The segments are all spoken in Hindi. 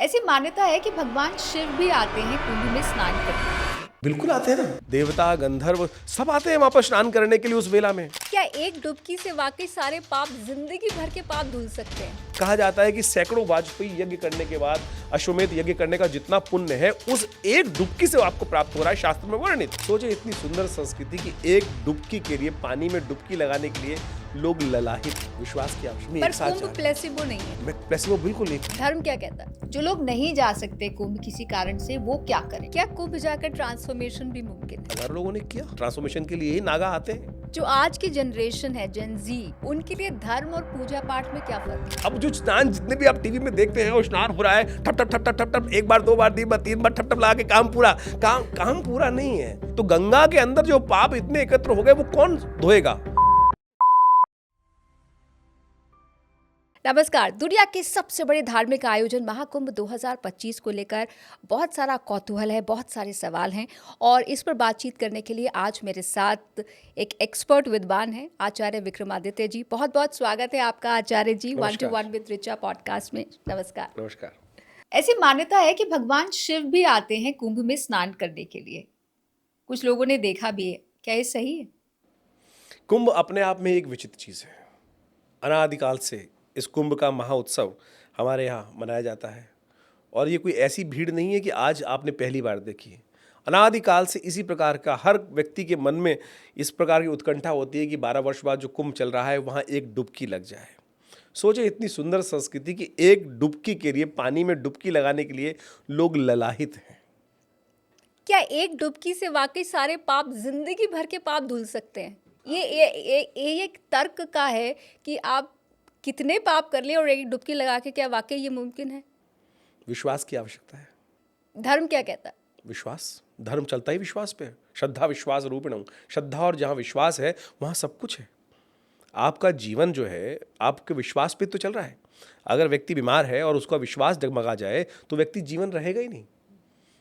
ऐसी मान्यता है कि भगवान शिव भी आते हैं कुंभ में स्नान करने के लिए। बिल्कुल आते हैं ना। देवता गंधर्व सब आते हैं वहां पर स्नान करने के लिए उस वेला में। क्या एक डुबकी से वाकई सारे पाप, जिंदगी भर के पाप धुल सकते हैं? कहा जाता है कि सैकड़ों वाजपेयी यज्ञ करने के बाद अश्वमेध यज्ञ करने का जितना पुण्य है उस एक डुबकी से आपको प्राप्त हो रहा है, शास्त्र में वर्णित। सोचे इतनी सुंदर संस्कृति की एक डुबकी के लिए, पानी में डुबकी लगाने के लिए लोग ललाहित। विश्वास की आवश्यकता। पर कुंभ प्लेसिबो नहीं है। मैं प्लेसिबो बिल्कुल नहीं। धर्म क्या कहता है? जो लोग नहीं जा सकते कुंभ किसी कारण से, वो क्या करें? क्या कुंभ जाकर ट्रांसफॉर्मेशन भी मुमकिन है? हजारों लोगों ने किया। ट्रांसफॉर्मेशन के लिए ही नागा आते हैं। जो आज की जनरेशन है, जेन जी, उनके लिए धर्म और पूजा पाठ में क्या फर्क है? अब जो स्नान जितने भी आप टीवी में देखते हैं वो स्नान हो रहा है, ठप ठप ठप ठप ठप ठप, एक बार, दो बार, तीन बार ठप ठप लगा के काम पूरा। काम पूरा नहीं है। तो गंगा के अंदर जो पाप इतने एकत्र हो गए वो कौन धोएगा? नमस्कार। दुनिया के सबसे बड़े धार्मिक आयोजन महाकुंभ 2025 को लेकर बहुत सारा कौतूहल है, बहुत सारे सवाल हैं और इस पर बातचीत करने के लिए आज मेरे साथ एक एक्सपर्ट विद्वान हैं, आचार्य विक्रमादित्य जी। बहुत बहुत स्वागत है आपका आचार्य जी, 1 to 1 विद ऋचा पॉडकास्ट में। नमस्कार। नमस्कार। ऐसी मान्यता है कि भगवान शिव भी आते हैं कुंभ में स्नान करने के लिए। कुछ लोगों ने देखा भी है। क्या ये सही है? कुंभ अपने आप में एक विचित्र चीज है। अनादिकाल से इस कुंभ का महाउत्सव हमारे यहाँ मनाया जाता है और ये कोई ऐसी भीड़ नहीं है कि आज आपने पहली बार देखी है। अनादिकाल से इसी प्रकार का हर व्यक्ति के मन में इस प्रकार की उत्कंठा होती है कि 12 वर्ष बाद जो कुंभ चल रहा है वहाँ एक डुबकी लग जाए। सोचे इतनी सुंदर संस्कृति की एक डुबकी के लिए, पानी में डुबकी लगाने के लिए लोग ललाहित हैं। क्या एक डुबकी से वाकई सारे पाप, जिंदगी भर के पाप धुल सकते हैं? ये एक तर्क का है कि आप कितने पाप कर ले और एक डुबकी लगा के, क्या वाकई ये मुमकिन है? विश्वास की आवश्यकता है। धर्म क्या कहता है? विश्वास। धर्म चलता ही विश्वास पे है। श्रद्धा विश्वास रूपिणम। श्रद्धा और जहाँ विश्वास है वहाँ सब कुछ है। आपका जीवन जो है आपके विश्वास पे तो चल रहा है। अगर व्यक्ति बीमार है और उसका विश्वास डगमगा जाए तो व्यक्ति जीवन रहेगा ही नहीं।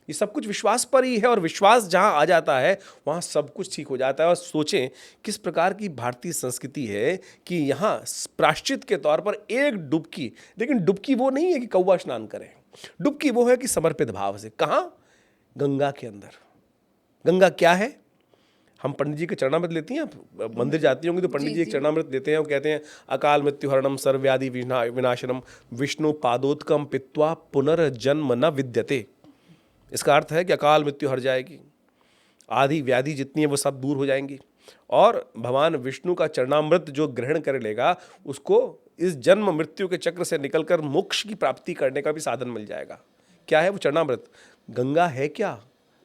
ये सब कुछ विश्वास पर ही है और विश्वास जहाँ आ जाता है वहाँ सब कुछ ठीक हो जाता है। और सोचें किस प्रकार की भारतीय संस्कृति है कि यहाँ प्रायश्चित के तौर पर एक डुबकी, लेकिन डुबकी वो नहीं है कि कौवा स्नान करें। डुबकी वो है कि समर्पित भाव से। कहाँ? गंगा के अंदर। गंगा क्या है? हम पंडित जी के चरणामृत लेती हैं। आप मंदिर जाती होंगी तो पंडित जी एक चरणामृत देते हैं। वो कहते हैं अकाल मृत्यु हरणम सर्वव्याधि विनाशनम विष्णु पादोत्कम पित्वा पुनर्जन्म न विद्यते। इसका अर्थ है कि अकाल मृत्यु हर जाएगी, आदि व्याधि जितनी है वो सब दूर हो जाएंगी और भगवान विष्णु का चरणामृत जो ग्रहण कर लेगा उसको इस जन्म मृत्यु के चक्र से निकलकर मोक्ष की प्राप्ति करने का भी साधन मिल जाएगा। क्या है वो चरणामृत? गंगा है क्या?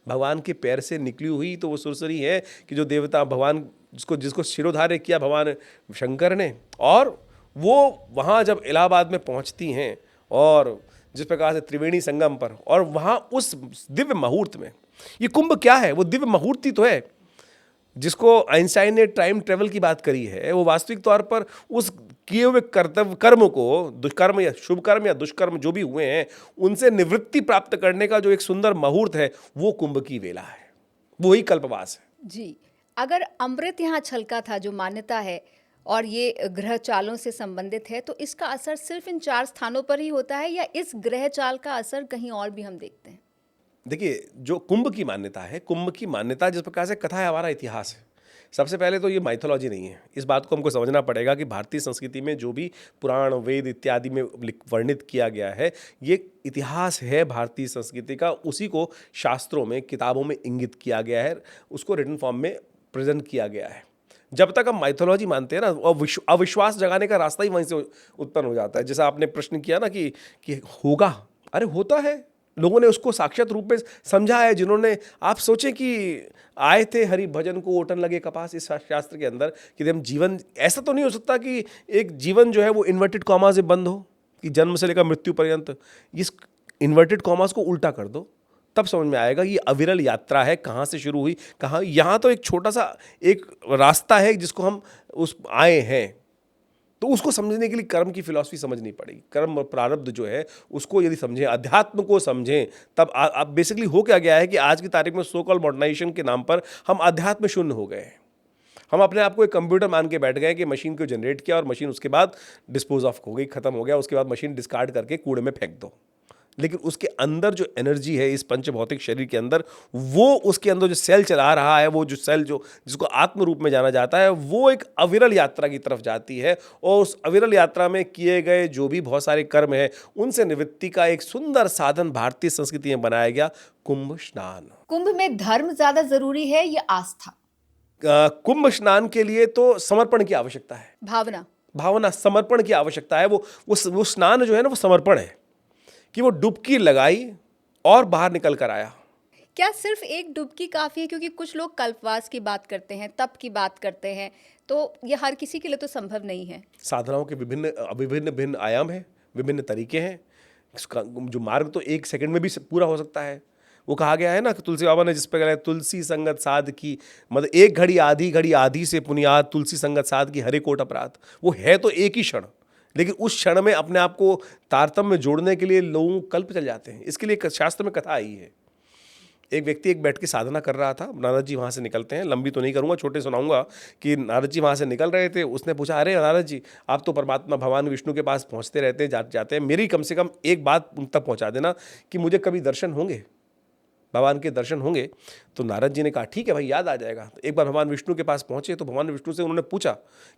भगवान के पैर से निकली हुई तो वो सुरसरी है कि जो देवता भगवान जिसको शिरोधार्य किया भगवान शंकर ने, और वो वहाँ जब इलाहाबाद में पहुँचती हैं और जिस प्रकार से त्रिवेणी संगम पर, और वहाँ उस दिव्य मुहूर्त में, ये कुंभ क्या है? वो दिव्य मुहूर्त ही तो है जिसको आइंस्टाइन ने टाइम ट्रेवल की बात करी है। वो वास्तविक तौर पर उस किए हुए कर्म को, दुष्कर्म या शुभ कर्म या दुष्कर्म जो भी हुए हैं, उनसे निवृत्ति प्राप्त करने का जो एक सुंदर मुहूर्त है वो कुंभ की वेला है, वो ही कल्पवास है। जी, अगर अमृत यहाँ छलका था जो मान्यता है और ये ग्रह चालों से संबंधित है, तो इसका असर सिर्फ इन 4 स्थानों पर ही होता है या इस ग्रह चाल का असर कहीं और भी हम देखते हैं? देखिए, जो कुंभ की मान्यता है, कुंभ की मान्यता जिस प्रकार से कथा है, हमारा इतिहास है। सबसे पहले तो ये माइथोलॉजी नहीं है। इस बात को हमको समझना पड़ेगा कि भारतीय संस्कृति में जो भी पुराण, वेद इत्यादि में वर्णित किया गया है, ये इतिहास है भारतीय संस्कृति का। उसी को शास्त्रों में, किताबों में इंगित किया गया है, उसको रिटन फॉर्म में प्रेजेंट किया गया है। जब तक हम माइथोलॉजी मानते हैं ना, अविश्वास जगाने का रास्ता ही वहीं से उत्पन्न हो जाता है। जैसा आपने प्रश्न किया ना कि होगा, अरे होता है। लोगों ने उसको साक्षात रूप में समझा है। जिन्होंने, आप सोचें कि आए थे हरि भजन को ओटन लगे कपास, इस शास्त्र के अंदर कि हम जीवन, ऐसा तो नहीं हो सकता कि एक जीवन जो है वो इन्वर्टेड कॉमा से बंद हो, कि जन्म से लेकर मृत्यु पर्यंत। इस इन्वर्टेड कॉमास को उल्टा कर दो, तब समझ में आएगा ये अविरल यात्रा है, कहाँ से शुरू हुई, कहाँ। यहाँ तो एक छोटा सा एक रास्ता है जिसको हम उस आए हैं, तो उसको समझने के लिए कर्म की फिलॉसफी समझनी पड़ेगी। कर्म प्रारब्ध जो है उसको यदि समझें, अध्यात्म को समझें, तब आप बेसिकली हो क्या गया है कि आज की तारीख में सो कॉल्ड मॉडर्नाइजेशन के नाम पर हम अध्यात्म शून्य हो गए हैं। हम अपने आप को एक कंप्यूटर मान के बैठ गए कि मशीन को जनरेट किया और मशीन उसके बाद डिस्पोज ऑफ हो गई, खत्म हो गया, उसके बाद मशीन डिस्कार्ड करके कूड़े में फेंक दो। लेकिन उसके अंदर जो एनर्जी है इस पंच भौतिक शरीर के अंदर, वो उसके अंदर जो सेल चला रहा है, वो जो सेल जो जिसको आत्म रूप में जाना जाता है, वो एक अविरल यात्रा की तरफ जाती है। और उस अविरल यात्रा में किए गए जो भी बहुत सारे कर्म हैं, उनसे निवृत्ति का एक सुंदर साधन भारतीय संस्कृति में बनाया गया, कुंभ स्नान। कुंभ में धर्म ज्यादा जरूरी है या आस्था? कुंभ स्नान के लिए तो समर्पण की आवश्यकता है, भावना। भावना, समर्पण की आवश्यकता है। वो स्नान जो है ना, वो समर्पण है कि वो डुबकी लगाई और बाहर निकल कर आया। क्या सिर्फ एक डुबकी काफी है? क्योंकि कुछ लोग कल्पवास की बात करते हैं, तप की बात करते हैं, तो ये हर किसी के लिए तो संभव नहीं है। साधनाओं के विभिन्न विभिन्न भिन्न आयाम हैं, विभिन्न तरीके हैं। इसका जो मार्ग तो एक सेकंड में भी पूरा हो सकता है। वो कहा गया है ना कि तुलसी बाबा ने जिस पर कहा है, तुलसी संगत साध की, मतलब एक घड़ी आधी से पुनियाद, तुलसी संगत साध की हरे कोट अपराध। वो है तो एक ही क्षण, लेकिन उस क्षण में अपने आप को तारतम्य में जोड़ने के लिए लोगों को कल्प चल जाते हैं। इसके लिए शास्त्र में कथा आई है। एक व्यक्ति एक बैठ के साधना कर रहा था, नारद जी वहाँ से निकलते हैं, लंबी तो नहीं करूँगा, छोटे सुनाऊंगा कि नारद जी वहाँ से निकल रहे थे। उसने पूछा, अरे नारद जी, आप तो परमात्मा भगवान विष्णु के पास पहुँचते रहते हैं, जाते हैं, मेरी कम से कम एक बात उन तक पहुँचा देना कि मुझे कभी दर्शन होंगे, भगवान के दर्शन होंगे। तो नारद जी ने कहा, ठीक है भाई, याद आ जाएगा। तो एक बार भगवान विष्णु के पास पहुँचे तो भगवान विष्णु से उन्होंने पूछा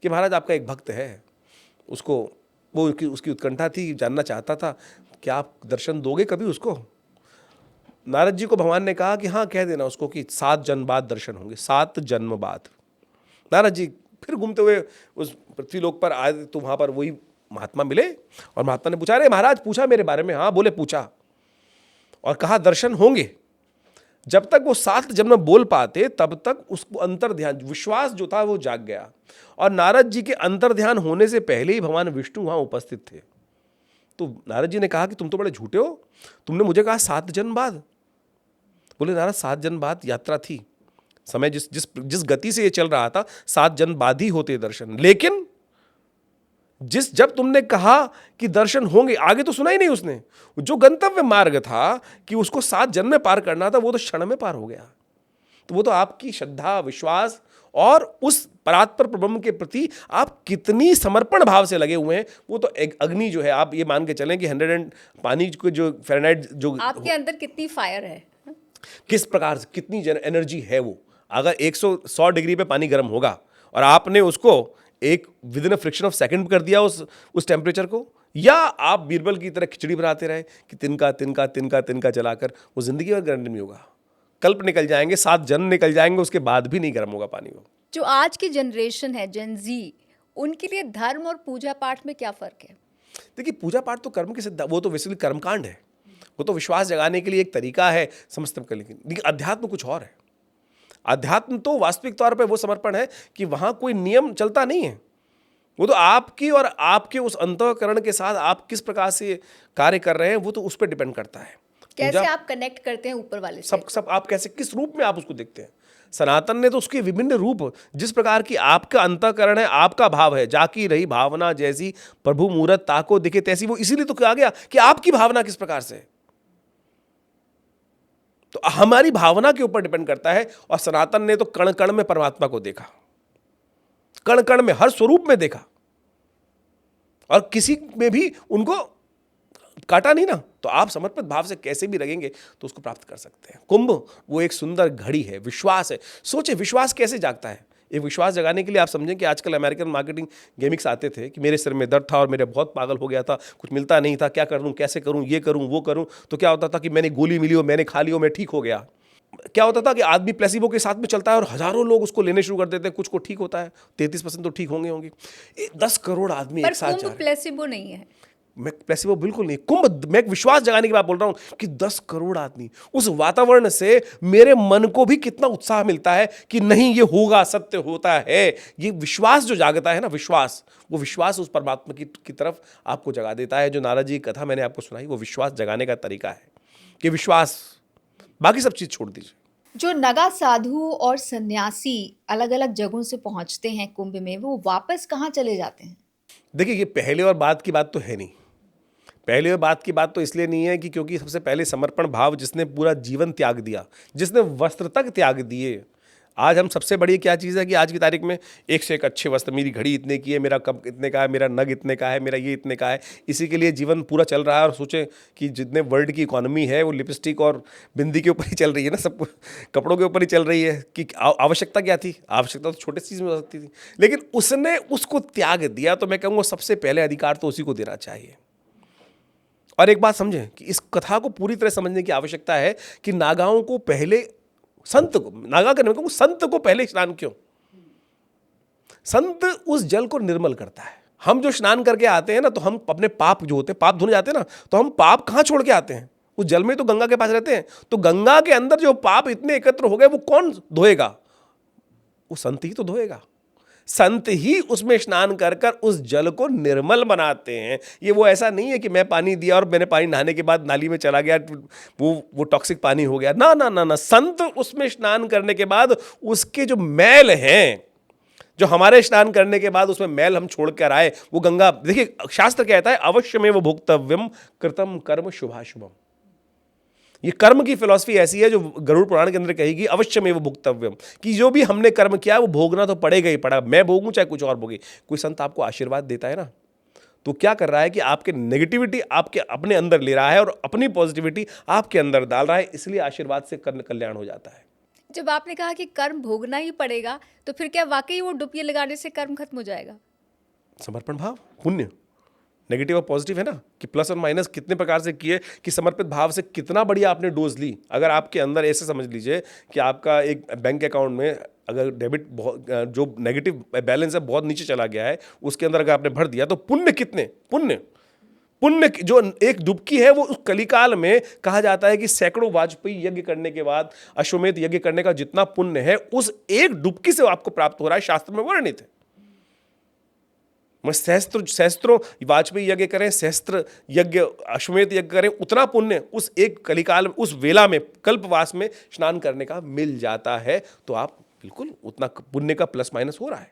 कि महाराज, आपका एक भक्त है, उसको उसकी उत्कंठा थी, जानना चाहता था, क्या आप दर्शन दोगे कभी उसको? नारद जी को भगवान ने कहा कि हाँ, कह देना उसको कि 7 जन्म बाद दर्शन होंगे, 7 जन्म बाद। नारद जी फिर घूमते हुए उस पृथ्वीलोक पर आए तो वहाँ पर वही महात्मा मिले और महात्मा ने पूछा, अरे महाराज, पूछा मेरे बारे में? हाँ बोले, पूछा, और कहा दर्शन होंगे। जब तक वो 7 जन्म बोल पाते तब तक उसको अंतर ध्यान, विश्वास जो था वो जाग गया। और नारद जी के अंतर ध्यान होने से पहले ही भगवान विष्णु वहाँ उपस्थित थे। तो नारद जी ने कहा कि तुम तो बड़े झूठे हो, तुमने मुझे कहा 7 जन्म बाद। बोले, नारद 7 जन्म बाद यात्रा थी, समय जिस गति से ये चल रहा था 7 जन्म बाद ही होते दर्शन, लेकिन जब तुमने कहा कि दर्शन होंगे, आगे तो सुना ही नहीं उसने। जो गंतव्य मार्ग था कि उसको 7 जन्म में पार करना था, वो तो क्षण में पार हो गया। तो वो तो आपकी श्रद्धा, विश्वास और उस परात्पर ब्रह्म के प्रति आप कितनी समर्पण भाव से लगे हुए हैं। वो तो एक अग्नि जो है, आप ये मान के चलें कि 100 पानी को जो फ़ारेनहाइट जो आपके अंदर कितनी फायर है, किस प्रकार से कितनी एनर्जी है वो। अगर 100 डिग्री पे पानी गर्म होगा और आपने उसको एक with in friction of second कर दिया उस टेम्परेचर को, या आप बीरबल की तरह खिचड़ी बनाते रहे कि तिनका तिनका तिनका तिनका चलाकर, वो जिंदगी भर गर्म नहीं होगा। कल्प निकल जाएंगे, 7 जन्म निकल जाएंगे, उसके बाद भी नहीं गर्म होगा पानी वो। जो आज की जनरेशन है, जेन जी, उनके लिए धर्म और पूजा पाठ में क्या फर्क है? देखिए, पूजा पाठ तो कर्म के सिद्ध, वो तो बेसिकली कर्मकांड है, वो तो विश्वास जगाने के लिए एक तरीका है समस्त करने के लिए। लेकिन अध्यात्म कुछ और है। अध्यात्म तो वास्तविक तौर पे वो समर्पण है कि वहां कोई नियम चलता नहीं है। वो तो आपकी और आपके उस अंतःकरण के साथ आप किस प्रकार से कार्य कर रहे हैं, वो तो उस पर डिपेंड करता है। कैसे आप कनेक्ट करते हैं ऊपर वाले से? सब आप कैसे, किस रूप में आप उसको देखते हैं। सनातन ने तो उसके विभिन्न रूप, जिस प्रकार की आपका अंतःकरण है, आपका भाव है, जाकी रही भावना जैसी प्रभु मूरत ताको दिखे तैसी, वो इसीलिए तो कहा गया कि आपकी भावना किस प्रकार से है। तो हमारी भावना के ऊपर डिपेंड करता है। और सनातन ने तो कण कण में परमात्मा को देखा, कण कण में, हर स्वरूप में देखा, और किसी में भी उनको काटा नहीं ना। तो आप समर्पित भाव से कैसे भी लगेंगे तो उसको प्राप्त कर सकते हैं। कुंभ वो एक सुंदर घड़ी है, विश्वास है। सोचे विश्वास कैसे जागता है। एक विश्वास जगाने के लिए आप समझें कि आजकल अमेरिकन मार्केटिंग गेमिक्स आते थे कि मेरे सिर में दर्द था और मेरे बहुत पागल हो गया था, कुछ मिलता नहीं था, क्या कर लूँ, कैसे करूँ, ये करूँ वो करूँ। तो क्या होता था कि मैंने गोली मिली हो, मैंने खा ली हो, मैं ठीक हो गया। क्या होता था कि आदमी प्लेसिबो के साथ में चलता है और हजारों लोग उसको लेने शुरू कर देते हैं, कुछ को ठीक होता है, 33% तो ठीक होंगे। 10 करोड़ आदमी एक साथ जा रहे हैं। प्लेसिबो नहीं है, मैं प्लेसिबो बिल्कुल नहीं। कुंभ मैं एक विश्वास जगाने की बात बोल रहा हूं कि 10 करोड़ आदमी, उस वातावरण से मेरे मन को भी कितना उत्साह मिलता है कि नहीं, ये होगा, सत्य होता है। ये विश्वास जो जागता है ना, विश्वास, वो विश्वास उस परमात्मा की तरफ आपको जगा देता है। जो नारद जी की कथा मैंने आपको सुनाई, वो विश्वास जगाने का तरीका है कि विश्वास, बाकी सब चीज छोड़ दीजिए। जो नगा साधु और सन्यासी अलग अलग जगहों से पहुंचते हैं कुंभ में, वो वापस कहाँ चले जाते हैं? देखिए, ये पहले और बाद की बात तो है नहीं। पहले और बात की बात तो इसलिए नहीं है कि क्योंकि सबसे पहले समर्पण भाव, जिसने पूरा जीवन त्याग दिया, जिसने वस्त्र तक त्याग दिए, आज हम सबसे बड़ी क्या चीज़ है कि आज की तारीख में एक से एक अच्छे वस्त्र, मेरी घड़ी इतने की है, मेरा कप इतने का है, मेरा नग इतने का है, मेरा ये इतने का है, इसी के लिए जीवन पूरा चल रहा है। और सोचें कि जितने वर्ल्ड की इकोनॉमी है वो लिपस्टिक और बिंदी के ऊपर ही चल रही है ना, सब कपड़ों के ऊपर ही चल रही है। कि आवश्यकता क्या थी? आवश्यकता तो छोटी चीज़ में हो सकती थी, लेकिन उसने उसको त्याग दिया। तो मैं कहूँगा सबसे पहले अधिकार तो उसी को देना चाहिए। और एक बात समझें कि इस कथा को पूरी तरह समझने की आवश्यकता है कि नागाओं को पहले संत को, नागा करने को संत को पहले स्नान क्यों? संत उस जल को निर्मल करता है। हम जो स्नान करके आते हैं ना, तो हम अपने पाप जो होते हैं, पाप धोने जाते हैं ना, तो हम पाप कहां छोड़ के आते हैं? उस जल में तो गंगा के पास रहते हैं। तो गंगा के अंदर जो पाप इतने एकत्र हो गए, वो कौन धोएगा? वो संत ही तो धोएगा। संत ही उसमें स्नान कर कर उस जल को निर्मल बनाते हैं। ये वो ऐसा नहीं है कि मैं पानी दिया और मैंने पानी नहाने के बाद नाली में चला गया, वो टॉक्सिक पानी हो गया। ना ना ना ना, संत उसमें स्नान करने के बाद उसके जो मैल हैं, जो हमारे स्नान करने के बाद उसमें मैल हम छोड़ कर आए, वो गंगा। देखिए शास्त्र कहता है अवश्यमेव भोक्तव्यम कृतम कर्म शुभाशुभम। ये कर्म की फिलॉसफी ऐसी है जो गरुड़ पुराण के अंदर कहेगी अवश्यमेव भोक्तव्यम, कि जो भी हमने कर्म किया वो भोगना तो पड़ेगा ही पड़ा। मैं भोगूं चाहे कुछ और भोगे। कोई संत आपको आशीर्वाद देता है ना, तो क्या कर रहा है कि आपके नेगेटिविटी आपके अपने अंदर ले रहा है और अपनी पॉजिटिविटी आपके अंदर डाल रहा है, इसलिए आशीर्वाद से कल्याण हो जाता है। जब आपने कहा कि कर्म भोगना ही पड़ेगा, तो फिर क्या वाकई वो डुबकी लगाने से कर्म खत्म हो जाएगा? समर्पण भाव, पुण्य, नेगेटिव और पॉजिटिव है ना, कि प्लस और माइनस कितने प्रकार से किए, कि समर्पित भाव से कितना बढ़िया आपने डोज ली। अगर आपके अंदर ऐसे समझ लीजिए कि आपका एक बैंक अकाउंट में अगर डेबिट बहुत, जो नेगेटिव बैलेंस है बहुत नीचे चला गया है, उसके अंदर अगर आपने भर दिया, तो पुण्य कितने, पुण्य जो एक डुबकी है, वो उस कलिकाल में कहा जाता है कि सैकड़ों वाजपेयी यज्ञ करने के बाद अश्वमेध यज्ञ करने का जितना पुण्य है, उस एक डुबकी से आपको प्राप्त हो रहा है। शास्त्र में वर्णित है। मैं सहस्त्रों वाजपेयी यज्ञ करें, सहस्त्र यज्ञ अश्वमेध यज्ञ करें, उतना पुण्य उस एक कलिकाल में, उस वेला में, कल्पवास में स्नान करने का मिल जाता है। तो आप बिल्कुल उतना पुण्य का प्लस माइनस हो रहा है।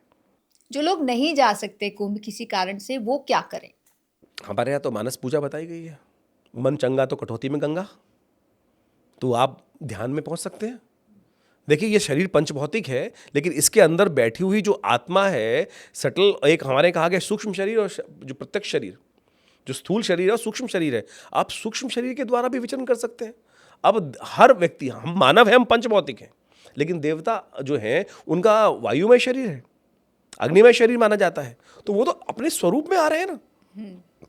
जो लोग नहीं जा सकते कुंभ किसी कारण से, वो क्या करें? हमारे यहाँ तो मानस पूजा बताई गई है। मन चंगा तो कटौती में गंगा। तो आप ध्यान में पहुंच सकते हैं। देखिए ये शरीर पंचभौतिक है, लेकिन इसके अंदर बैठी हुई जो आत्मा है, सटल, एक हमारे कहा गया सूक्ष्म शरीर और जो प्रत्यक्ष शरीर, जो स्थूल शरीर है, सूक्ष्म शरीर है। आप सूक्ष्म शरीर के द्वारा भी विचरण कर सकते हैं। अब हर व्यक्ति, हम मानव है, हम पंचभौतिक हैं, लेकिन देवता जो हैं उनका वायुमय शरीर है, अग्निमय शरीर माना जाता है। तो वो तो अपने स्वरूप में आ रहे हैं ना।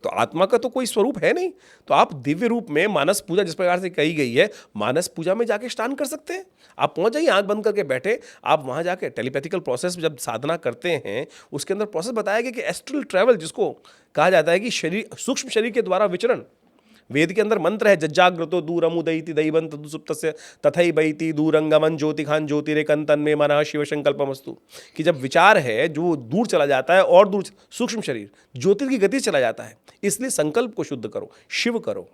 तो आत्मा का तो कोई स्वरूप है नहीं। तो आप दिव्य रूप में मानस पूजा जिस प्रकार से कही गई है, मानस पूजा में जाके स्नान कर सकते हैं। आप पहुंच जाइए, आंख बंद करके बैठे, आप वहां जाके टेलीपैथिकल प्रोसेस जब साधना करते हैं, उसके अंदर प्रोसेस बताया गया कि एस्ट्रल ट्रैवल, जिसको कहा जाता है कि शरीर, सूक्ष्म शरीर के द्वारा विचरण। वेद के अंदर मंत्र है जज्जाग्रतो दूरमुदयति दैवं तदुसुप्तस्य तथैवैति दूरंगमन ज्योतिखान ज्योतिरेकंतन में मनः शिव संकल्पमस्तु। कि जब विचार है जो दूर चला जाता है, और दूर सूक्ष्म शरीर ज्योति की गति चला जाता है। इसलिए संकल्प को शुद्ध करो, शिव करो।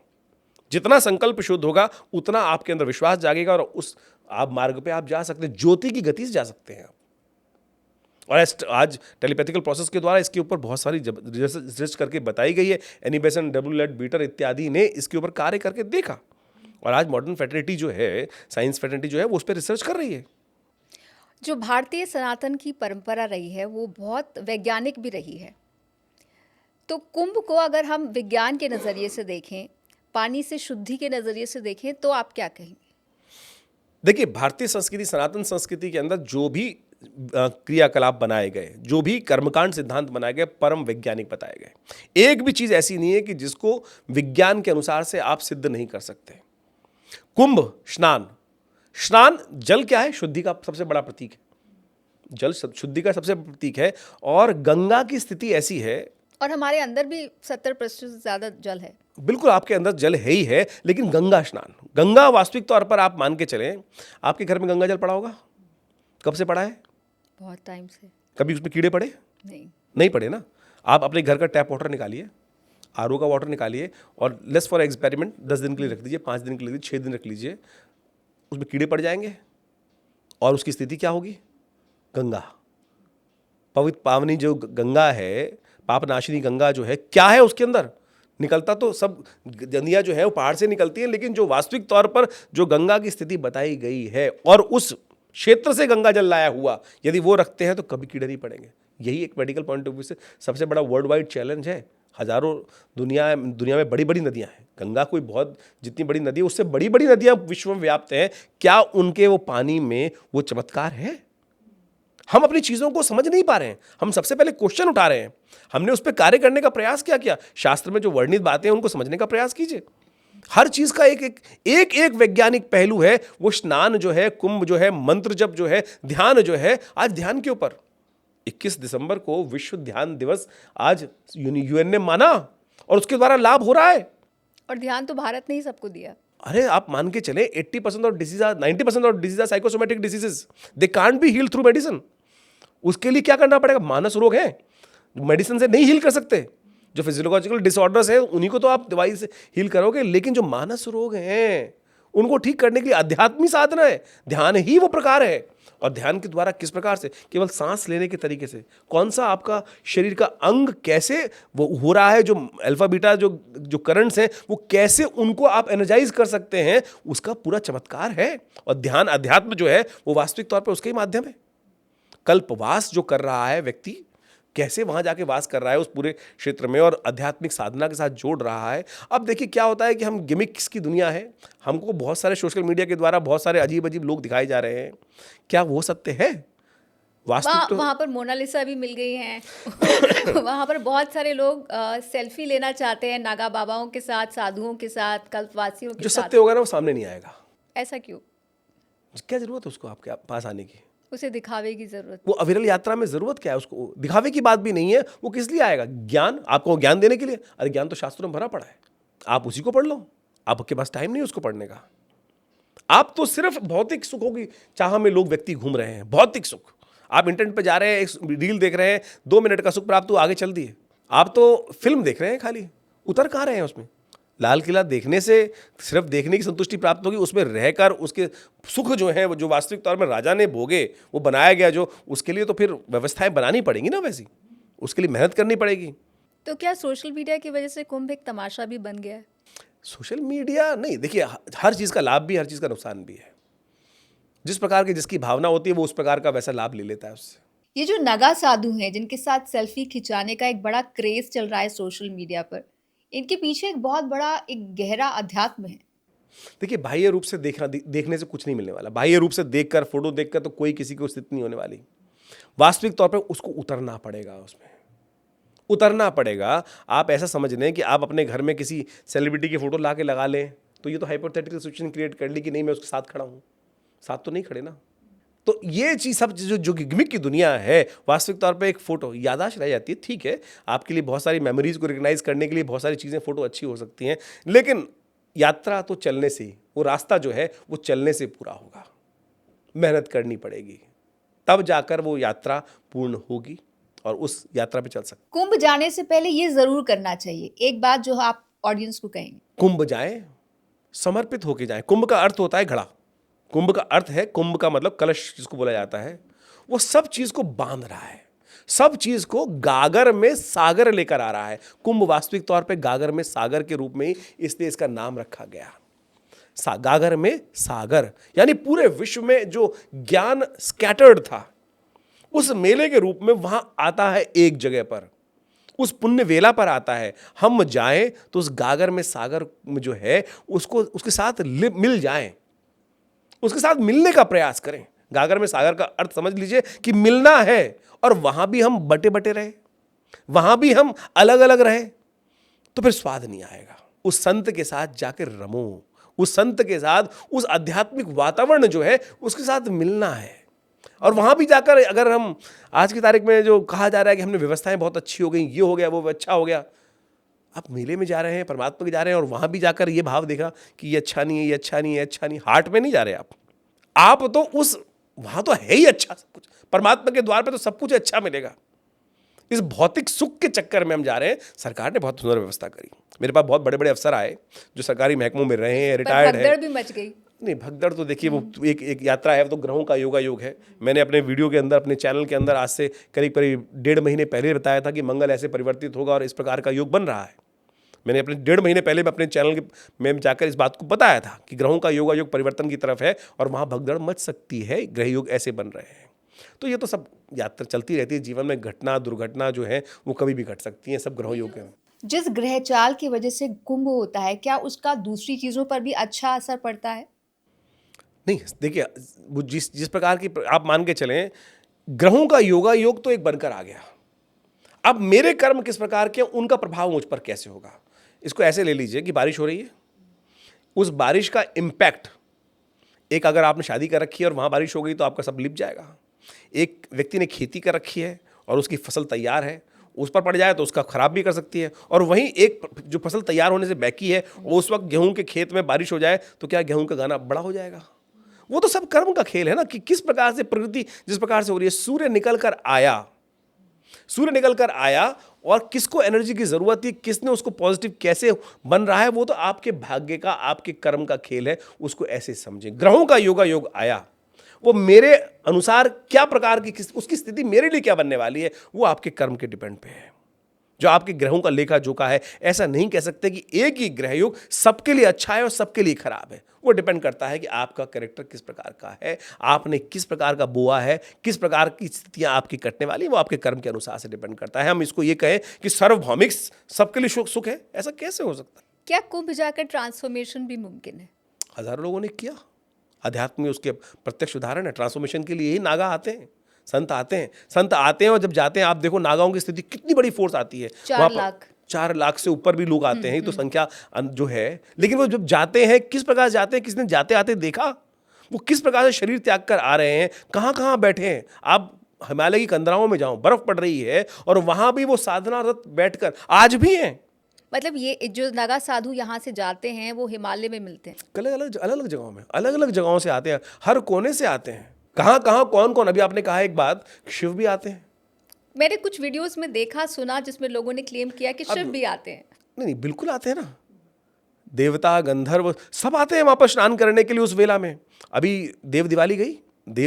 जितना संकल्प शुद्ध होगा उतना आपके अंदर विश्वास जागेगा और उस आप मार्ग पे आप जा सकते हैं, ज्योति की गति से जा सकते हैं। और आज टेलीपैथिकल प्रोसेस के द्वारा इसके ऊपर बहुत सारी रिसर्च करके बताई गई है। एनी बेसन, डब्ल्यू बीटर इत्यादि ने इसके ऊपर कार्य करके देखा। और आज मॉडर्न फैटर्निटी जो है, साइंस फैटर्निटी जो है, वो उस पर रिसर्च कर रही है। जो भारतीय सनातन की परंपरा रही है, वो बहुत वैज्ञानिक भी रही है। तो कुंभ को अगर हम विज्ञान के नज़रिए से देखें, पानी से शुद्धि के नज़रिए से देखें, तो आप क्या कहेंगे? देखिए भारतीय संस्कृति, सनातन संस्कृति के अंदर जो भी क्रियाकलाप बनाए गए, जो भी कर्मकांड सिद्धांत बनाए गए, परम वैज्ञानिक बताए गए। एक भी चीज ऐसी नहीं है कि जिसको विज्ञान के अनुसार से आप सिद्ध नहीं कर सकते। कुंभ स्नान, जल क्या है? शुद्धि का सबसे बड़ा प्रतीक है। जल शुद्धि का सबसे बड़ा प्रतीक है। और गंगा की स्थिति ऐसी है, और हमारे अंदर भी 70% से ज़्यादा जल है। बिल्कुल आपके अंदर जल है ही है, लेकिन गंगा स्नान, गंगा वास्तविक तौर पर आप मान के चलें, आपके घर में गंगा जल पड़ा होगा? कब से पड़ा है? बहुत टाइम से। कभी उसमें कीड़े पड़े? नहीं पड़े ना। आप अपने घर का टैप वाटर निकालिए, आरओ का वाटर निकालिए, और लेट्स फॉर एक्सपेरिमेंट 10 दिन के लिए रख दीजिए, 5 दिन के लिए, 6 दिन रख लीजिए, उसमें कीड़े पड़ जाएंगे। और उसकी स्थिति क्या होगी? गंगा, पवित्र पावनी जो गंगा है, पापनाशिनी गंगा जो है, क्या है उसके अंदर? निकलता तो सब नदियाँ जो है वो पहाड़ से निकलती हैं, लेकिन जो वास्तविक तौर पर जो गंगा की स्थिति बताई गई है, और उस क्षेत्र से गंगा जल लाया हुआ यदि वो रखते हैं तो कभी कीड़े नहीं पड़ेंगे। यही एक मेडिकल पॉइंट ऑफ व्यू से सबसे बड़ा वर्ल्ड वाइड चैलेंज है। हजारों दुनिया में बड़ी बड़ी नदियां हैं, गंगा कोई बहुत जितनी बड़ी नदी है उससे बड़ी बड़ी नदियां विश्व में व्याप्त हैं, क्या उनके वो पानी में वो चमत्कार है? हम अपनी चीजों को समझ नहीं पा रहे हैं। हम सबसे पहले क्वेश्चन उठा रहे हैं, हमने उस पर कार्य करने का प्रयास क्या किया? शास्त्र में जो वर्णित बातें हैं उनको समझने का प्रयास कीजिए। हर चीज का एक वैज्ञानिक पहलू है। वो स्नान जो है, कुंभ जो है, मंत्र जप जो है, ध्यान जो है, आज ध्यान के ऊपर 21 दिसंबर को विश्व ध्यान दिवस आज यूएन ने माना और उसके द्वारा लाभ हो रहा है। और ध्यान तो भारत ने ही सबको दिया। अरे आप मान के चले 80% of disease 90% of disease psychosomatic diseases, they can't be heal through medicine. उसके लिए क्या करना पड़ेगा? मानस रोग है, मेडिसिन से नहीं हील कर सकते। जो फिजियोलॉजिकल डिसऑर्डर्स है उन्हीं को तो आप दवाई से हील करोगे, लेकिन जो मानस रोग हैं उनको ठीक करने के लिए आध्यात्मिक साधना है, ध्यान ही वो प्रकार है। और ध्यान के द्वारा किस प्रकार से? केवल सांस लेने के तरीके से कौन सा आपका शरीर का अंग कैसे वो हो रहा है, जो अल्फा बीटा जो करंट्स हैं वो कैसे उनको आप एनर्जाइज कर सकते हैं, उसका पूरा चमत्कार है। और ध्यान अध्यात्म जो है वो वास्तविक तौर पर उसका ही माध्यम है। कल्पवास जो कर रहा है व्यक्ति, कैसे वहां जाके वास कर रहा है उस पूरे क्षेत्र में और आध्यात्मिक साधना के साथ जोड़ रहा है। अब देखिए क्या होता है कि हम गिमिक्स की दुनिया है, हमको बहुत सारे सोशल मीडिया के द्वारा बहुत सारे अजीब अजीब लोग दिखाए जा रहे हैं। क्या वो सत्य है? वास्तविक तो वहाँ पर मोनालिसा भी मिल गई हैं। वहाँ पर बहुत सारे लोग सेल्फी लेना चाहते हैं नागा बाबाओं के साथ, साधुओं के साथ, कल्पवासियों के जो साथ। सत्य होगा ना वो सामने नहीं आएगा। ऐसा क्यों? क्या जरूरत है उसको आपके पास आने की? उसे दिखावे की जरूरत। वो अविरल यात्रा में जरूरत क्या है? उसको दिखावे की बात भी नहीं है। वो किस लिए आएगा? ज्ञान, आपको ज्ञान देने के लिए। अरे ज्ञान तो शास्त्रों में भरा पड़ा है, आप उसी को पढ़ लो। आपके पास टाइम नहीं उसको पढ़ने का। आप तो सिर्फ भौतिक सुखों की चाह में लोग व्यक्ति घूम रहे हैं। भौतिक सुख, आप इंटरनेट पे जा रहे हैं, एक रील देख रहे हैं, 2 मिनट का सुख प्राप्त हुआ, आगे चल दिए। आप तो फिल्म देख रहे हैं, खाली उतर कहाँ रहे हैं उसमें? लाल किला देखने से सिर्फ देखने की संतुष्टि प्राप्त होगी, उसमें रहकर उसके सुख जो है वो जो वास्तविक तौर में राजा ने भोगे, वो बनाया गया जो, उसके लिए तो फिर व्यवस्थाएं बनानी पड़ेंगी ना, वैसी उसके लिए मेहनत करनी पड़ेगी। तो क्या सोशल मीडिया की वजह से कुंभ एक तमाशा भी बन गया है? सोशल मीडिया नहीं, देखिए हर चीज़ का लाभ भी हर चीज़ का नुकसान भी है। जिस प्रकार की जिसकी भावना होती है वो उस प्रकार का वैसा लाभ ले लेता है उससे। ये जो नगा साधु हैं जिनके साथ सेल्फी खिंचाने का एक बड़ा क्रेज चल रहा है सोशल मीडिया पर, इनके पीछे एक बहुत बड़ा एक गहरा अध्यात्म है। देखिए बाह्य रूप से देखने से कुछ नहीं मिलने वाला। बाह्य रूप से देखकर, फोटो देखकर तो कोई किसी को स्थिति नहीं होने वाली। वास्तविक तौर पर उसको उतरना पड़ेगा, उसमें उतरना पड़ेगा। आप ऐसा समझ लें कि आप अपने घर में किसी सेलिब्रिटी की फोटो ला के लगा लें तो ये तो हाइपोथेटिकल सिचुएशन क्रिएट कर ली कि नहीं मैं उसके साथ खड़ा हूँ, साथ तो नहीं खड़े ना। तो ये चीज़ सब जो गिमिक की दुनिया है, वास्तविक तौर पे एक फोटो याददाश्त रह जाती है। ठीक है, आपके लिए बहुत सारी मेमोरीज को रिकग्नाइज करने के लिए बहुत सारी चीज़ें फोटो अच्छी हो सकती हैं, लेकिन यात्रा तो चलने से ही, वो रास्ता जो है वो चलने से पूरा होगा। मेहनत करनी पड़ेगी, तब जाकर वो यात्रा पूर्ण होगी और उस यात्रा पे चल सकते। कुंभ जाने से पहले ये जरूर करना चाहिए, एक बात जो आप ऑडियंस को कहेंगे। कुंभ जाएं, समर्पित होके जाएं। कुंभ का अर्थ होता है घड़ा। कुंभ का अर्थ है, कुंभ का मतलब कलश जिसको बोला जाता है, वो सब चीज को बांध रहा है, सब चीज को गागर में सागर लेकर आ रहा है। कुंभ वास्तविक तौर पे गागर में सागर के रूप में ही इसलिए इसका नाम रखा गया। गागर में सागर, यानी पूरे विश्व में जो ज्ञान स्कैटर्ड था उस मेले के रूप में वहां आता है एक जगह पर, उस पुण्य वेला पर आता है। हम जाएं तो उस गागर में सागर में जो है उसको उसके साथ मिल जाएं, उसके साथ मिलने का प्रयास करें। गागर में सागर का अर्थ समझ लीजिए कि मिलना है, और वहां भी हम बटे बटे रहे, वहां भी हम अलग अलग रहे तो फिर स्वाद नहीं आएगा। उस संत के साथ जाकर रमो, उस संत के साथ उस आध्यात्मिक वातावरण जो है उसके साथ मिलना है। और वहां भी जाकर अगर हम आज की तारीख में जो कहा जा रहा है कि हमने व्यवस्थाएं बहुत अच्छी हो गई, ये हो गया, वो अच्छा हो गया, आप मेले में जा रहे हैं, परमात्मा के जा रहे हैं, और वहां भी जाकर ये भाव देखा कि ये अच्छा नहीं है, ये अच्छा नहीं है, अच्छा नहीं, हार्ट में नहीं जा रहे आप तो उस वहां तो है ही अच्छा सब कुछ, परमात्मा के द्वार पे तो सब कुछ अच्छा मिलेगा। इस भौतिक सुख के चक्कर में हम जा रहे हैं। सरकार ने बहुत सुंदर व्यवस्था करी, मेरे पास बहुत बड़े बड़े अफसर आए जो सरकारी महकमों में रहे हैं, रिटायर्ड है। भी मच गई। नहीं, भगदड़ तो देखिए वो एक यात्रा है, वो तो ग्रहों का योगा योग है। मैंने अपने वीडियो के अंदर, अपने चैनल के अंदर आज से करीब 1.5 महीने पहले बताया था कि मंगल ऐसे परिवर्तित होगा और इस प्रकार का योग बन रहा है। मैंने अपने 1.5 महीने पहले मैं अपने चैनल में जाकर इस बात को बताया था कि ग्रहों का योगा योग परिवर्तन की तरफ है और वहाँ भगदड़ मच सकती है, ग्रह योग ऐसे बन रहे हैं। तो ये तो सब यात्रा चलती रहती है जीवन में, घटना दुर्घटना जो है वो कभी भी घट सकती है, सब ग्रहों योग के। जिस ग्रह चाल की वजह से कुंभ होता है, क्या उसका दूसरी चीज़ों पर भी अच्छा असर पड़ता है? नहीं, देखिए वो जिस जिस प्रकार की आप मान के चलें, ग्रहों का योगा योग तो एक बनकर आ गया। अब मेरे कर्म किस प्रकार के हैं, उनका प्रभाव मुझ पर कैसे होगा। इसको ऐसे ले लीजिए कि बारिश हो रही है, उस बारिश का इम्पैक्ट, एक अगर आपने शादी कर रखी है और वहाँ बारिश हो गई तो आपका सब लिप जाएगा। एक व्यक्ति ने खेती कर रखी है और उसकी फसल तैयार है, उस पर पड़ जाए तो उसका खराब भी कर सकती है। और वहीं एक जो फसल तैयार होने से बाकी है, वो उस वक्त गेहूं के खेत में बारिश हो जाए तो क्या गेहूं का गाना बड़ा हो जाएगा। वो तो सब कर्म का खेल है ना, कि किस प्रकार से प्रकृति जिस प्रकार से हो रही है। सूर्य निकल कर आया और किसको एनर्जी की जरूरत थी, किसने उसको पॉजिटिव कैसे बन रहा है, वो तो आपके भाग्य का, आपके कर्म का खेल है। उसको ऐसे समझें। ग्रहों का योगा योग आया, वो मेरे अनुसार क्या प्रकार की उसकी स्थिति मेरे लिए क्या बनने वाली है, वो आपके कर्म के डिपेंड पे है। जो आपके ग्रहों का लेखा जोखा है, ऐसा नहीं कह सकते कि एक ही ग्रह योग सबके लिए अच्छा है और सबके लिए खराब है। वो डिपेंड करता है कि आपका कैरेक्टर किस प्रकार का है, आपने किस प्रकार का बोआ है, किस प्रकार की स्थितियां आपकी कटने वाली, वो आपके कर्म के अनुसार से डिपेंड करता है। हम इसको ये कहें कि सार्वभौमिक सबके लिए सुख है, ऐसा कैसे हो सकता है। क्या कुंभ जाकर ट्रांसफॉर्मेशन भी मुमकिन है? हजारों लोगों ने किया, अध्यात्म में उसके प्रत्यक्ष उदाहरण है। ट्रांसफॉर्मेशन के लिए ही नागा आते हैं, संत आते हैं और जब जाते हैं आप देखो नागाओं की स्थिति कितनी बड़ी फोर्स आती है। 4 लाख से ऊपर भी लोग आते हैं, तो संख्या जो है। लेकिन वो जब जाते हैं, किस प्रकार जाते हैं, किसने जाते आते देखा, वो किस प्रकार से शरीर त्याग कर आ रहे हैं, कहाँ कहाँ बैठे हैं। आप हिमालय की कंदराओं में जाओ, बर्फ पड़ रही है और वहां भी वो साधनारत बैठकर आज भी हैं। मतलब ये जो नागा साधु यहाँ से जाते हैं वो हिमालय में मिलते हैं? अलग अलग जगहों में, अलग अलग जगहों से आते हैं, हर कोने से आते हैं। कहाँ कहाँ कौन कौन, अभी आपने कहा एक बात, शिव भी आते हैं। मैंने कुछ वीडियोस में देखा सुना जिसमें लोगों ने क्लेम किया कि शिव भी आते हैं। नहीं, बिल्कुल आते हैं ना, देवता गंधर्व सब आते हैं वहां पर स्नान करने के लिए उस वेला में। अभी देव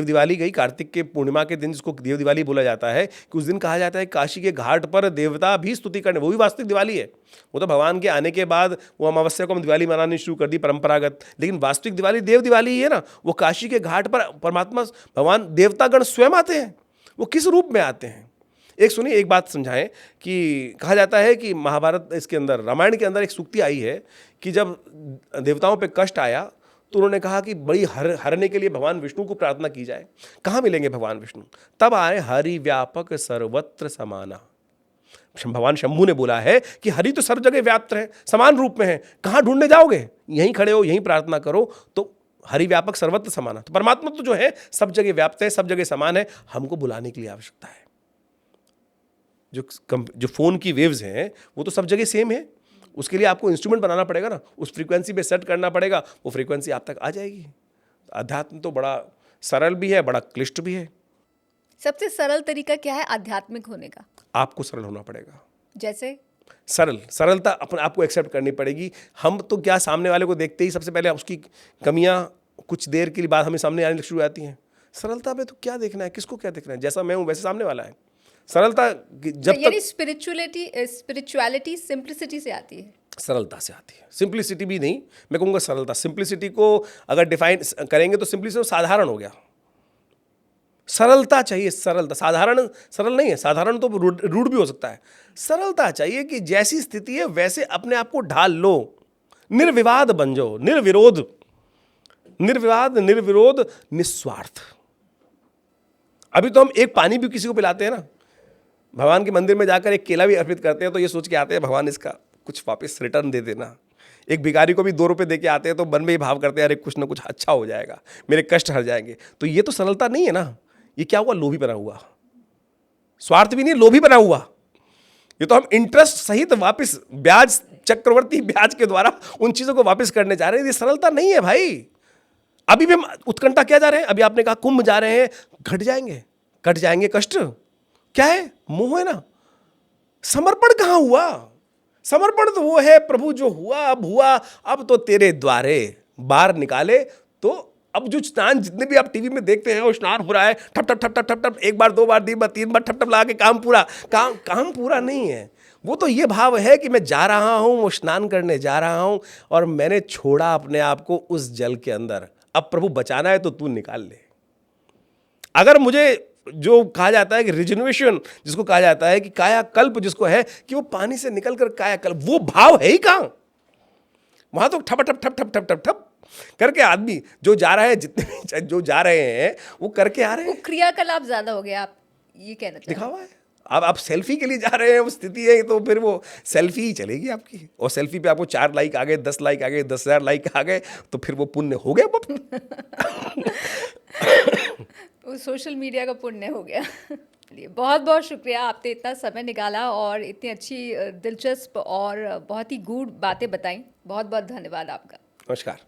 दिवाली गई कार्तिक के पूर्णिमा के दिन, जिसको देव दिवाली बोला जाता है, कि उस दिन कहा जाता है काशी के घाट पर देवता भी स्तुति करने, वो भी वास्तविक दिवाली है। वो तो भगवान के आने के बाद वो अमावस्या को हम दिवाली मनानी शुरू कर दी परंपरागत, लेकिन वास्तविक दिवाली देव दिवाली ही है ना। वो काशी के घाट पर परमात्मा भगवान देवतागण स्वयं आते हैं। वो किस रूप में आते हैं, एक सुनिए, एक बात समझाएं कि कहा जाता है कि महाभारत इसके अंदर, रामायण के अंदर एक सूक्ति आई है कि जब देवताओं पे कष्ट आया तो उन्होंने कहा कि बड़ी हरने के लिए भगवान विष्णु को प्रार्थना की जाए। कहाँ मिलेंगे भगवान विष्णु? तब आए हरि व्यापक सर्वत्र समाना। भगवान शंभू ने बोला है कि हरि तो सर्व जगह व्याप्त है, समान रूप में है, कहाँ ढूंढने जाओगे? यहीं खड़े हो, यहीं प्रार्थना करो, तो हरि व्यापक सर्वत्र समाना। तो परमात्मा तो जो है सब जगह व्याप्त है, सब जगह समान है। हमको बुलाने के लिए आवश्यकता है। जो फोन की वेव्स हैं वो तो सब जगह सेम है, उसके लिए आपको इंस्ट्रूमेंट बनाना पड़ेगा ना, उस फ्रीक्वेंसी पे सेट करना पड़ेगा, वो फ्रीक्वेंसी आप तक आ जाएगी। अध्यात्म तो बड़ा सरल भी है, बड़ा क्लिष्ट भी है। सबसे सरल तरीका क्या है आध्यात्मिक होने का? आपको सरल होना पड़ेगा। जैसे सरलता अपने आपको एक्सेप्ट करनी पड़ेगी। हम तो क्या, सामने वाले को देखते ही सबसे पहले उसकी कमियां कुछ देर के लिए बाद हमें सामने आने शुरू आती हैं। सरलता में तो क्या देखना है, किसको क्या देखना है, जैसा मैं हूं वैसे सामने वाला है। सरलता जब यानी स्पिरिचुअलिटी सिंप्लिसिटी से आती है, सरलता से आती है। सिंप्लिसिटी भी नहीं, मैं कहूँगा सरलता। सिंप्लिसिटी को अगर डिफाइन करेंगे तो सिंप्लिसिटी साधारण हो गया। सरलता चाहिए, सरलता। साधारण सरल नहीं है, साधारण तो रूढ़ भी हो सकता है। सरलता चाहिए कि जैसी स्थिति है वैसे अपने आप को ढाल लो, निर्विवाद बन जाओ, निर्विरोध निस्वार्थ। अभी तो हम एक पानी भी किसी को पिलाते हैं ना, भगवान के मंदिर में जाकर एक केला भी अर्पित करते हैं तो ये सोच के आते हैं भगवान इसका कुछ वापस रिटर्न दे देना। एक भिखारी को भी 2 रुपए दे के आते हैं तो मन में ही भाव करते हैं अरे कुछ ना कुछ अच्छा हो जाएगा, मेरे कष्ट हट जाएंगे। तो ये तो सरलता नहीं है ना, ये क्या हुआ? लोभी बना हुआ। स्वार्थ भी नहीं, लोभी बना हुआ। ये तो हम इंटरेस्ट सहित वापस ब्याज, चक्रवर्ती ब्याज के द्वारा उन चीजों को वापस करने जा रहे हैं। ये सरलता नहीं है भाई। अभी भी हम उत्कंठा क्या जा रहे हैं, अभी आपने कहा कुंभ जा रहे हैं, कट जाएंगे कष्ट। क्या है? मोह है ना। समर्पण कहां हुआ? समर्पण तो वो है प्रभु जो हुआ अब तो तेरे द्वारे बाहर निकाले। तो अब जो स्नान जितने भी आप टीवी में देखते हैं वो स्नान हो रहा है, ठप ठप ठप ठप ठप ठप, 1 बार 2 बार 3 बार 3 बार ठप ठप लगा के काम पूरा नहीं है। वो तो ये भाव है कि मैं जा रहा हूं, वो स्नान करने जा रहा हूं और मैंने छोड़ा अपने आप को उस जल के अंदर। अब प्रभु बचाना है तो तू निकाल ले। अगर मुझे जो कहा जाता है कि रिजनरेशन जिसको कहा जाता है कि कायाकल्प जिसको है कि वो पानी से निकलकर कायाकल्प, वो भाव है ही कहां? वहां तो ठप ठप ठप ठप ठप ठप ठप करके आदमी जो जा रहा है, जितने भी जो जा रहे हैं वो करके आ रहे वो हैं। क्रियाकलाप ज्यादा हो गया, आप ये कहना चाह रहे दिखावा है। अब आप सेल्फी के लिए जा रहे हैं, वो स्थिति है तो फिर वो सेल्फी ही चलेगी आपकी। और सेल्फी पे आपको 4 लाइक आ गए, 10 लाइक आ गए, 10,000 लाइक आ गए, तो फिर वो पुण्य हो गया हैं? वो सोशल मीडिया का पुण्य हो गया। चलिए, बहुत बहुत शुक्रिया, आपने इतना समय निकाला और इतनी अच्छी दिलचस्प और बहुत ही गूढ़ बातें बताई। बहुत बहुत धन्यवाद आपका। नमस्कार।